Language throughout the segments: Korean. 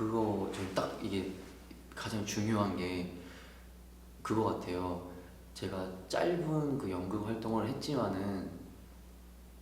그거 좀 딱 이게 가장 중요한 게 그거 같아요. 제가 짧은 그 연극 활동을 했지만은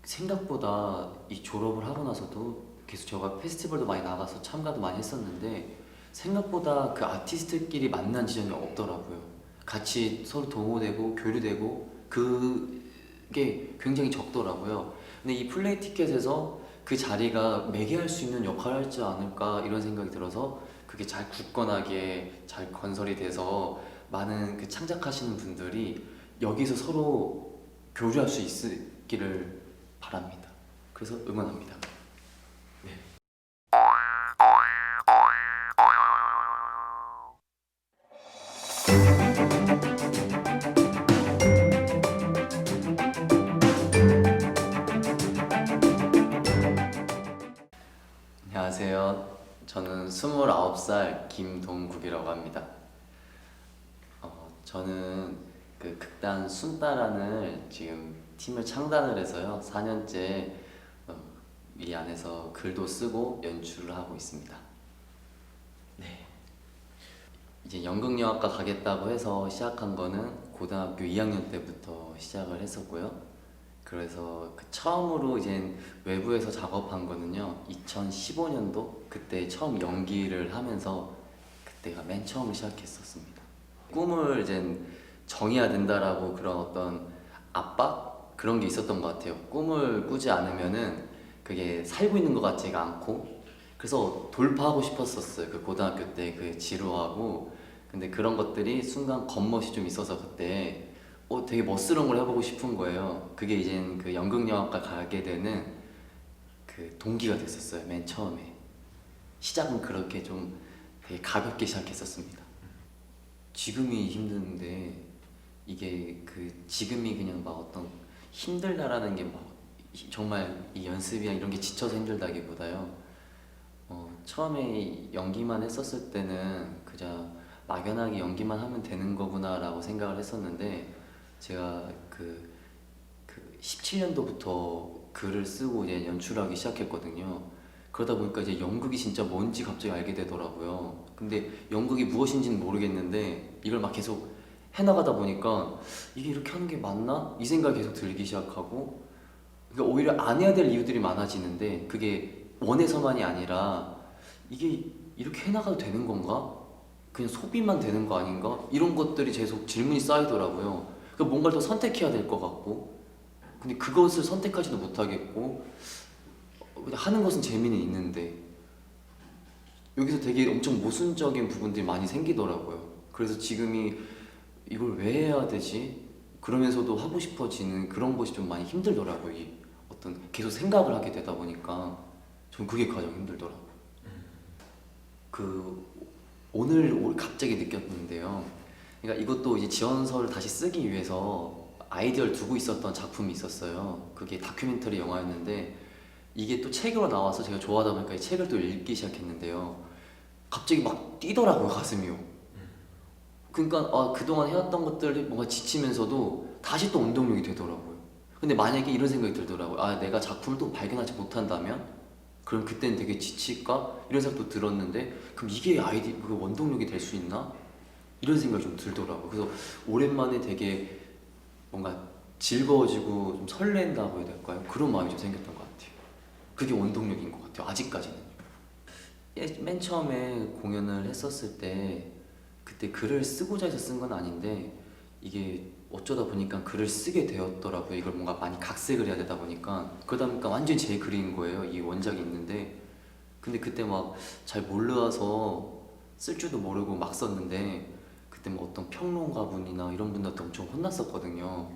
생각보다 이 졸업을 하고 나서도 계속 제가 페스티벌도 많이 나가서 참가도 많이 했었는데 생각보다 그 아티스트끼리 만난 지점이 없더라고요. 같이 서로 동호되고 교류되고 그게 굉장히 적더라고요. 근데 이 플레이 티켓에서 그 자리가 매개할 수 있는 역할을 하지 않을까 이런 생각이 들어서 그게 잘 굳건하게 잘 건설이 돼서 많은 그 창작하시는 분들이 여기서 서로 교류할 수 있기를 바랍니다. 그래서 응원합니다. 네. 안녕하세요. 저는 29살 김동국이라고 합니다. 저는 그 극단 순따란을 지금 팀을 창단을 해서요. 4년째 이 안에서 글도 쓰고 연출을 하고 있습니다. 네. 이제 연극영화과 가겠다고 해서 시작한 거는 고등학교 2학년 때부터 시작을 했었고요. 그래서 그 처음으로 이제 외부에서 작업한 거는요 2015년도 그때 처음 연기를 하면서 그때가 맨 처음 시작했었습니다. 꿈을 이제 정해야 된다라고 그런 어떤 압박 그런 게 있었던 것 같아요. 꿈을 꾸지 않으면은 그게 살고 있는 것 같지가 않고 그래서 돌파하고 싶었었어요. 그 고등학교 때 그 지루하고 근데 그런 것들이 순간 겉멋이 좀 있어서 그때 되게 멋스러운 걸 해보고 싶은 거예요. 그게 이젠 그 연극영화과 가게 되는 그 동기가 됐었어요. 맨 처음에 시작은 그렇게 좀 되게 가볍게 시작했었습니다. 지금이 힘든데 이게 그 지금이 그냥 막 어떤 힘들다라는 게 막 정말 이 연습이나 이런 게 지쳐서 힘들다기보다요. 처음에 연기만 했었을 때는 그냥 막연하게 연기만 하면 되는 거구나라고 생각을 했었는데 제가 그 17년도부터 글을 쓰고 이제 연출하기 시작했거든요. 그러다 보니까 이제 연극이 진짜 뭔지 갑자기 알게 되더라고요. 근데 연극이 무엇인지는 모르겠는데 이걸 막 계속 해나가다 보니까 이게 이렇게 하는 게 맞나? 이 생각이 계속 들기 시작하고 그러니까 오히려 안 해야 될 이유들이 많아지는데 그게 원해서만이 아니라 이게 이렇게 해나가도 되는 건가? 그냥 소비만 되는 거 아닌가? 이런 것들이 계속 질문이 쌓이더라고요. 그러니까 뭔가를 더 선택해야 될 것 같고 근데 그것을 선택하지도 못하겠고 하는 것은 재미는 있는데 여기서 되게 엄청 모순적인 부분들이 많이 생기더라고요. 그래서 지금이 이걸 왜 해야 되지? 그러면서도 하고 싶어지는 그런 것이 좀 많이 힘들더라고요. 이 어떤 계속 생각을 하게 되다 보니까 전 그게 가장 힘들더라고요. 그 오늘 갑자기 느꼈는데요. 그러니까 이것도 이제 지원서를 다시 쓰기 위해서 아이디어를 두고 있었던 작품이 있었어요. 그게 다큐멘터리 영화였는데 이게 또 책으로 나와서 제가 좋아하다 보니까 이 책을 또 읽기 시작했는데요. 갑자기 막 뛰더라고요, 가슴이요. 그러니까 그동안 해왔던 것들이 뭔가 지치면서도 다시 또 운동력이 되더라고요. 근데 만약에 이런 생각이 들더라고요. 내가 작품을 또 발견하지 못한다면? 그럼 그때는 되게 지칠까? 이런 생각도 들었는데 그럼 이게 그 원동력이 될 수 있나? 이런 생각이 좀 들더라고요. 그래서 오랜만에 되게 뭔가 즐거워지고 좀 설렌다고 해야 될까요? 그런 마음이 좀 생겼던 것 같아요. 그게 원동력인 것 같아요. 아직까지는. 맨 처음에 공연을 했었을 때 그때 글을 쓰고자 해서 쓴 건 아닌데 이게 어쩌다 보니까 글을 쓰게 되었더라고요. 이걸 뭔가 많이 각색을 해야 되다 보니까 그러다 보니까 완전히 제 글인 거예요. 이 원작이 있는데 근데 그때 막 잘 몰라서 쓸 줄도 모르고 막 썼는데 그때 뭐 어떤 평론가분이나 이런 분들한테 엄청 혼났었거든요.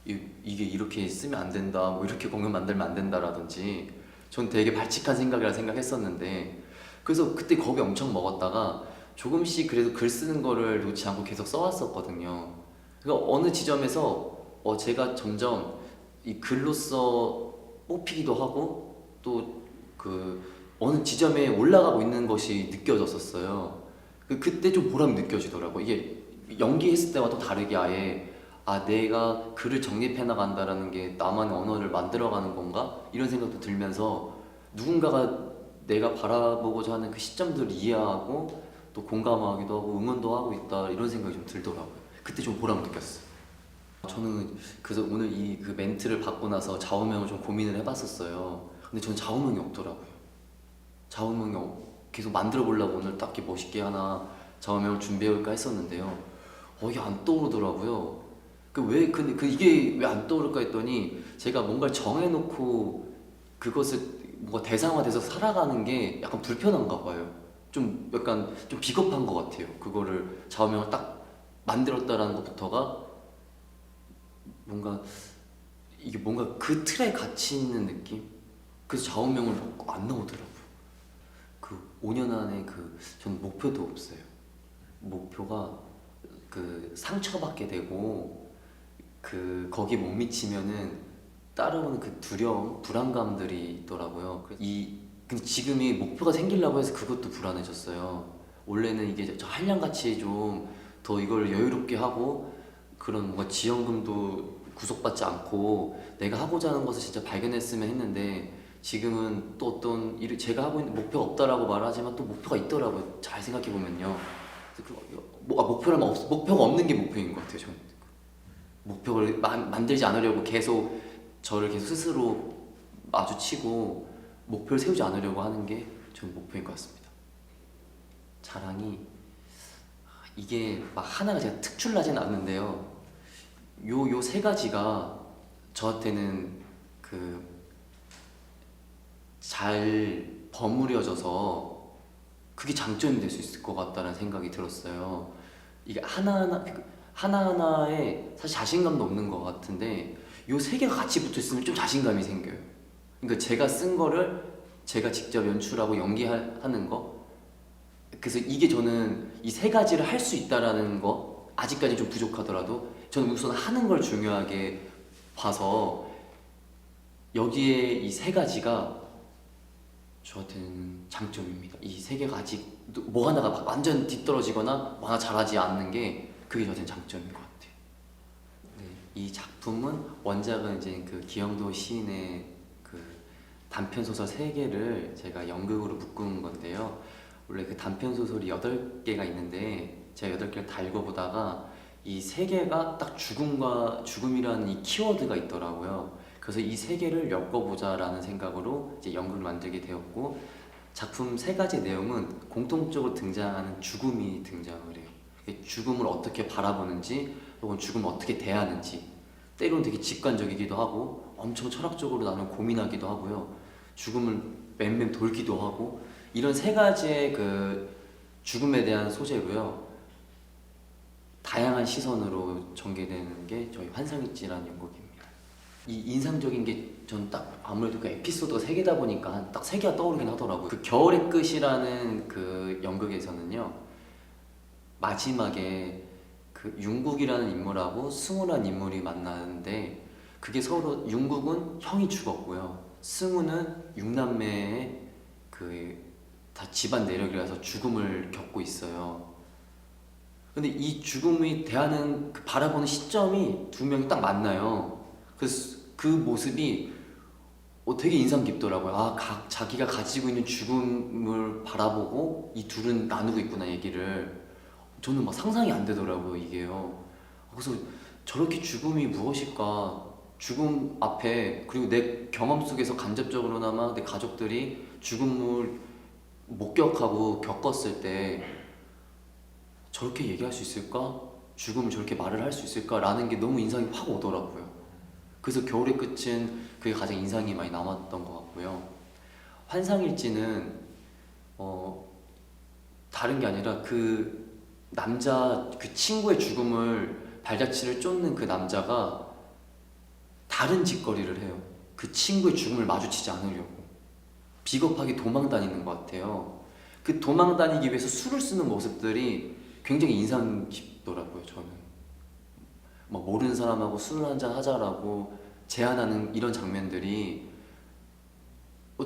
이게 이렇게 쓰면 안 된다, 뭐 이렇게 공연 만들면 안 된다라든지 전 되게 발칙한 생각이라 생각했었는데 그래서 그때 겁이 엄청 먹었다가 조금씩 그래도 글 쓰는 거를 놓지 않고 계속 써왔었거든요. 그러니까 어느 지점에서 제가 점점 이 글로써 뽑히기도 하고 또 그 어느 지점에 올라가고 있는 것이 느껴졌었어요. 그때 좀 보람이 느껴지더라고. 이게 연기했을 때와 또 다르게 아예 내가 글을 정립해 나간다라는 게 나만의 언어를 만들어가는 건가? 이런 생각도 들면서 누군가가 내가 바라보고자 하는 그 시점들을 이해하고 또 공감하기도 하고 응원도 하고 있다 이런 생각이 좀 들더라고요. 그때 좀 보람을 느꼈어요. 저는 그래서 오늘 이 그 멘트를 받고 나서 좌우명을 좀 고민을 해봤었어요. 근데 저는 좌우명이 없더라고요. 좌우명이 계속 만들어 보려고 오늘 딱히 멋있게 하나 좌우명을 준비해볼까 했었는데요. 이게 안 떠오르더라고요. 근데 이게 왜 안 떠오를까 했더니 제가 뭔가를 정해놓고 그것을 뭔가 대상화돼서 살아가는 게 약간 불편한가 봐요. 좀 약간 좀 비겁한 것 같아요. 그거를 좌우명을 딱 만들었다라는 것부터가 뭔가 이게 뭔가 그 틀에 갇혀 있는 느낌? 그래서 좌우명을 막 안 나오더라고요. 그 5년 안에 저는 목표도 없어요. 목표가 그 상처받게 되고 거기에 못 미치면은 따라오는 그 두려움, 불안감들이 있더라고요. 근데 지금이 목표가 생기려고 해서 그것도 불안해졌어요. 원래는 이게 저 한량같이 좀 더 이걸 여유롭게 하고 그런 뭔가 지원금도 구속받지 않고 내가 하고자 하는 것을 진짜 발견했으면 했는데 지금은 또 어떤 일을 제가 하고 있는 목표가 없다라고 말하지만 또 목표가 있더라고요. 잘 생각해 보면요. 목표가 없는 게 목표인 것 같아요. 저는 목표를 만들지 않으려고 저를 계속 스스로 마주치고 목표를 세우지 않으려고 하는 게 저는 목표인 것 같습니다. 자랑이 이게 막 하나가 제가 특출나진 않는데요. 요 세 가지가 저한테는 잘 버무려져서 그게 장점이 될 수 있을 것 같다는 생각이 들었어요. 이게 하나하나에 사실 자신감도 없는 것 같은데 요 세 개가 같이 붙어 있으면 좀 자신감이 생겨요. 그러니까 제가 쓴 거를 제가 직접 연출하고 연기하는 거. 그래서 이게 저는 이 세 가지를 할 수 있다라는 거 아직까지 좀 부족하더라도 저는 우선 하는 걸 중요하게 봐서 여기에 이 세 가지가 저한테는 장점입니다. 이 세 개가 아직 뭐 하나가 막 완전 뒤떨어지거나 뭐 하나 잘하지 않는 게 그게 저한테는 장점인 것 같아요. 네, 이 작품은 원작은 이제 그 기영도 시인의 그 단편 소설 3개를 제가 연극으로 묶은 건데요. 원래 그 단편 소설이 8개가 있는데 제가 8개를 다 읽어보다가 이 3개가 딱 죽음이라는 이 키워드가 있더라고요. 그래서 이 3개를 엮어보자라는 생각으로 이제 연극을 만들게 되었고 작품 3가지 내용은 공통적으로 등장하는 죽음이 등장을 해요. 죽음을 어떻게 바라보는지 혹은 죽음을 어떻게 대하는지 때로는 되게 직관적이기도 하고 엄청 철학적으로 나는 고민하기도 하고요. 죽음을 맴맴 돌기도 하고 이런 3가지의 그 죽음에 대한 소재로요. 다양한 시선으로 전개되는 게 저희 환상일지라는 연극입니다. 이 인상적인 게 전 딱 아무래도 그 에피소드가 3개다 보니까 딱 3개가 떠오르긴 하더라고요. 그 겨울의 끝이라는 그 연극에서는요. 마지막에 그 윤국이라는 인물하고 승우라는 인물이 만나는데 그게 서로 윤국은 형이 죽었고요. 승우는 6남매의 다 집안 내력이라서 죽음을 겪고 있어요. 근데 이 죽음이 대하는 바라보는 시점이 2명이 딱 만나요. 그래서 그 모습이 되게 인상 깊더라고요. 자기가 가지고 있는 죽음을 바라보고 이 둘은 나누고 있구나 얘기를. 저는 막 상상이 안 되더라고요 이게요. 그래서 저렇게 죽음이 무엇일까? 죽음 앞에 그리고 내 경험 속에서 간접적으로나마 내 가족들이 죽음을 목격하고 겪었을 때 저렇게 얘기할 수 있을까? 죽음을 저렇게 말을 할 수 있을까? 라는 게 너무 인상이 확 오더라고요. 그래서 겨울의 끝은 그게 가장 인상이 많이 남았던 것 같고요. 환상일지는 다른 게 아니라 그 친구의 죽음을 발자취를 쫓는 그 남자가 다른 짓거리를 해요. 그 친구의 죽음을 마주치지 않으려고 비겁하게 도망 다니는 것 같아요. 그 도망 다니기 위해서 술을 쓰는 모습들이 굉장히 인상 깊더라고요. 저는 막 모르는 사람하고 술을 한잔 하자라고 제안하는 이런 장면들이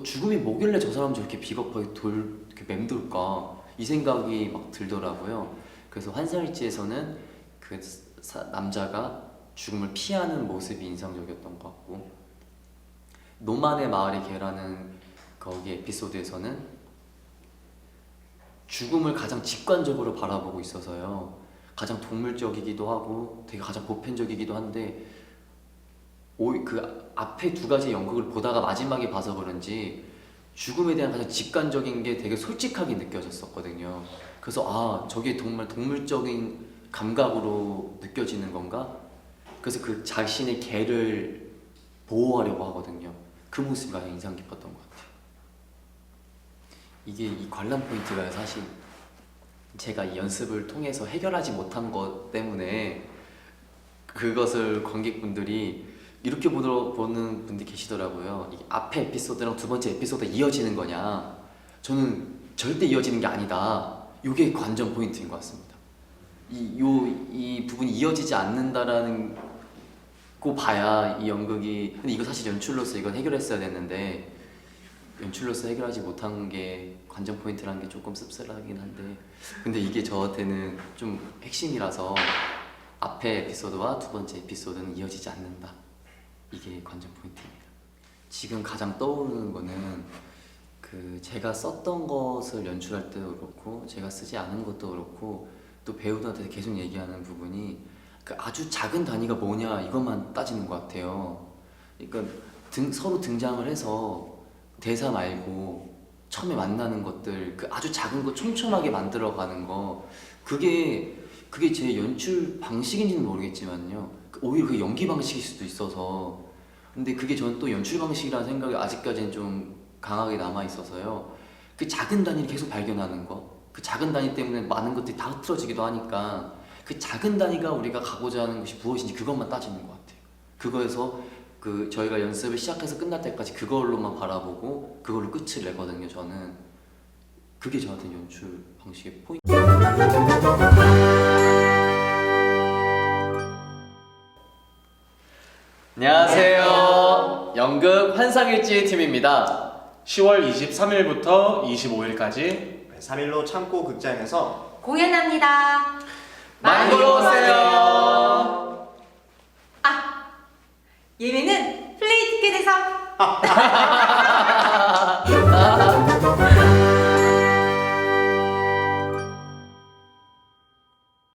죽음이 뭐길래 저 사람 저렇게 비겁하게 이렇게 맴돌까 이 생각이 막 들더라고요. 그래서 환상일지에서는 그 남자가 죽음을 피하는 모습이 인상적이었던 것 같고 노만의 마을의 개라는 거기 에피소드에서는 죽음을 가장 직관적으로 바라보고 있어서요. 가장 동물적이기도 하고 되게 가장 보편적이기도 한데 그 앞에 두 가지 연극을 보다가 마지막에 봐서 그런지 죽음에 대한 가장 직관적인 게 되게 솔직하게 느껴졌었거든요. 그래서 아, 저게 정말 동물적인 감각으로 느껴지는 건가? 그래서 그 자신의 개를 보호하려고 하거든요. 그 모습이 가장 인상 깊었던 것 같아요. 이게 이 관람 포인트가 사실 제가 이 연습을 통해서 해결하지 못한 것 때문에 그것을 관객분들이 이렇게 보는 분들이 계시더라고요. 이 앞에 에피소드랑 두 번째 에피소드가 이어지는 거냐? 저는 절대 이어지는 게 아니다. 이게 관전 포인트인 것 같습니다. 이 부분이 이어지지 않는다라는 거 봐야 이 연극이. 근데 이거 사실 연출로서 이건 해결했어야 됐는데 연출로서 해결하지 못한 게 관전 포인트라는 게 조금 씁쓸하긴 한데, 근데 이게 저한테는 좀 핵심이라서 앞에 에피소드와 두 번째 에피소드는 이어지지 않는다. 이게 관전 포인트입니다. 지금 가장 떠오르는 거는 그 제가 썼던 것을 연출할 때도 그렇고 제가 쓰지 않은 것도 그렇고 또 배우들한테 계속 얘기하는 부분이 그 아주 작은 단위가 뭐냐 이것만 따지는 것 같아요. 그러니까 서로 등장을 해서 대사 말고 처음에 만나는 것들 그 아주 작은 거 촘촘하게 만들어가는 거 그게 제 연출 방식인지는 모르겠지만요. 오히려 그 연기 방식일 수도 있어서 근데 그게 저는 또 연출 방식이라는 생각이 아직까지는 좀 강하게 남아 있어서요. 그 작은 단위를 계속 발견하는 거, 그 작은 단위 때문에 많은 것들이 다 흐트러지기도 하니까 그 작은 단위가 우리가 가고자 하는 것이 무엇인지 그것만 따지는 것 같아요. 그거에서 그 저희가 연습을 시작해서 끝날 때까지 그걸로만 바라보고 그걸로 끝을 내거든요. 저는 그게 저한테 연출 방식의 포인트. 안녕하세요. 연극 환상일지 팀입니다. 10월 23일부터 25일까지 3일로 창고 극장에서 공연합니다. 많이 보러 오세요. 아, 예매는 플레이 티켓에서.